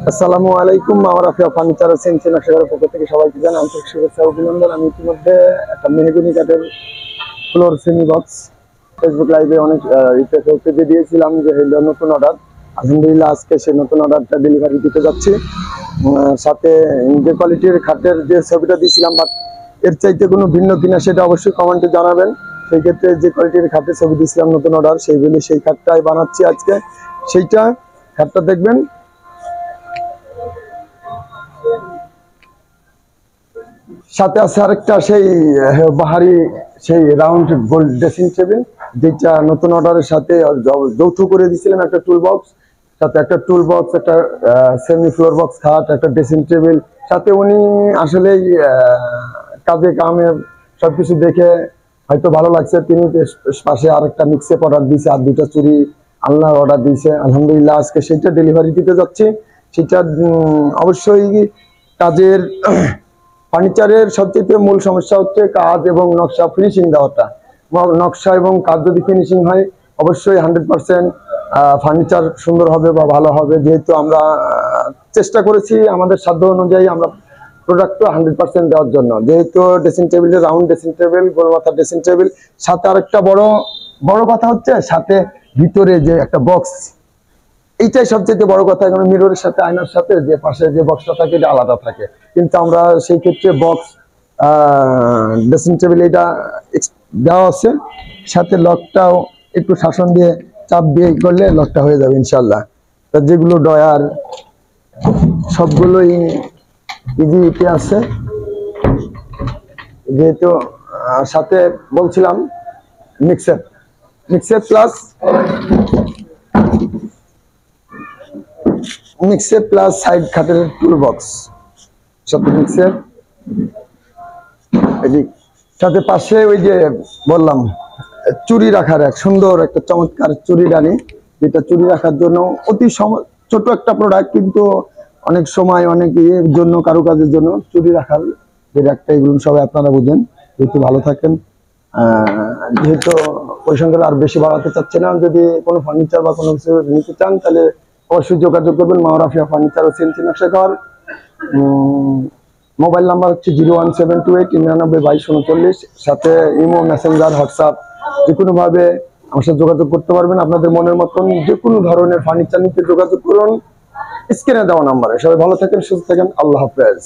আসসালামু আলাইকুম। আমার আফিয়া ফার্নিচার ও সেন্সি নকশার পক্ষ থেকে সবাইকে জানাই আন্তরিক শুভেচ্ছা ও অভিনন্দন। আমি ইতিমধ্যে একটা মেহগনি কাঠের ফ্লোর সেমি বক্স ফেসবুক লাইভে অনেক পেজে দিয়েছিলাম যে নতুন অর্ডার। আলহামদুলিল্লাহ আজকে সেই নতুন অর্ডারটা ডেলিভারি দিতে যাচ্ছি। সাথে যে কোয়ালিটির খাটের যে ছবিটা দিয়েছিলাম বাট এর চাইতে কোনো ভিন্ন কিনা সেটা অবশ্যই কমেন্টে জানাবেন। সেই ক্ষেত্রে যে কোয়ালিটির খাটের ছবি দিয়েছিলাম নতুন অর্ডার সেইগুলি সেই খাটটাই বানাচ্ছি আজকে। সেইটা খাটটা দেখবেন। সাথে আছে আরেকটা সেই বাহারি সেই রাউন্ড গোল্ড ড্রেসিং টেবিল, যেটা নতুন অর্ডারের সাথে যৌথ করে দিয়েছিলাম। একটা টুল বক্স, সাথে একটা টুল বক্স, একটা সেমি ফ্লোর বক্স খাট, একটা ড্রেসিং টেবিল। সাথে উনি আসলে কাজে কামে সবকিছু দেখে হয়তো ভালো লাগছে। তিনি পাশে আরেকটা মিক্সেপ অর্ডার দিয়েছে, আর দুটা চুরি আলনার অর্ডার দিয়েছে। আলহামদুলিল্লাহ আজকে সেটা ডেলিভারি দিতে যাচ্ছি। সেটা অবশ্যই কাজের ফার্নিচারের সবচেয়ে মূল সমস্যা হচ্ছে কাজ এবং নকশা ফিনিশিং দেওয়াটা। নকশা এবং কাজ যদি ফিনিশিং হয় অবশ্যই 100% ফার্নিচার সুন্দর হবে বা ভালো হবে। যেহেতু আমরা চেষ্টা করেছি আমাদের সাধ্য অনুযায়ী আমরা প্রোডাক্ট 100% দেওয়ার জন্য। যেহেতু ড্রেসিং টেবিলের রাউন্ড ড্রেসিং টেবিল, গোল মাথা ড্রেসিং টেবিল, সাথে আরেকটা বড় কথা হচ্ছে সাথে ভিতরে যে একটা বক্স, এইটাই সবচেয়ে বড় কথা। কারণ মিররের সাথে আয়নার সাথে যে পাশে যে বক্সটা থাকে এটা আলাদা থাকে, কিন্তু আমরা সেই ক্ষেত্রে বক্স ড্রেসিং টেবিল এটা দেওয়া আছে। সাথে লকটাও একটু শাসন দিয়ে চাপ দিয়ে করলে লকটা হয়ে যাবে ইনশাল্লাহ। তা যেগুলো ডয়ার সবগুলোই ইজিতে আছে। যেহেতু সাথে বলছিলাম মিক্সেপ প্লাস সাইড খাটের টুল বক্স, সাথে মিক্সের সাথে পাশে ওই যে বললাম চুরি রাখার এক সুন্দর একটা চমৎকার চুরি ডানি, যেটা চুরি রাখার জন্য অতি ছোট একটা প্রোডাক্ট, কিন্তু অনেক সময় অনেক জন্য কারুকাজের জন্য চুরি রাখার যে একটা, এগুলো সবাই আপনারা বুঝেন। যেহেতু ভালো থাকেন, যেহেতু ওই সঙ্গে আর বেশি বাড়াতে চাচ্ছে না। যদি কোনো ফার্নিচার বা কোনো কিছু নিতে চান তাহলে অবশ্যই যোগাযোগ করবেন মাওরাফিয়া ফার্নিচার ও সেন্সি নকশাঘর। মোবাইল নাম্বার হচ্ছে 01728 99 22 39। সাথে ইমো, মেসেঞ্জার, হোয়াটসঅ্যাপ যে কোনোভাবে আমার সাথে যোগাযোগ করতে পারবেন। আপনাদের মনের মতন যে কোনো ধরনের ফার্নিচার নিতে যোগাযোগ করুন স্ক্রিনে দেওয়া নাম্বারে। সবাই ভালো থাকেন, সুস্থ থাকেন, আল্লাহ হাফেজ।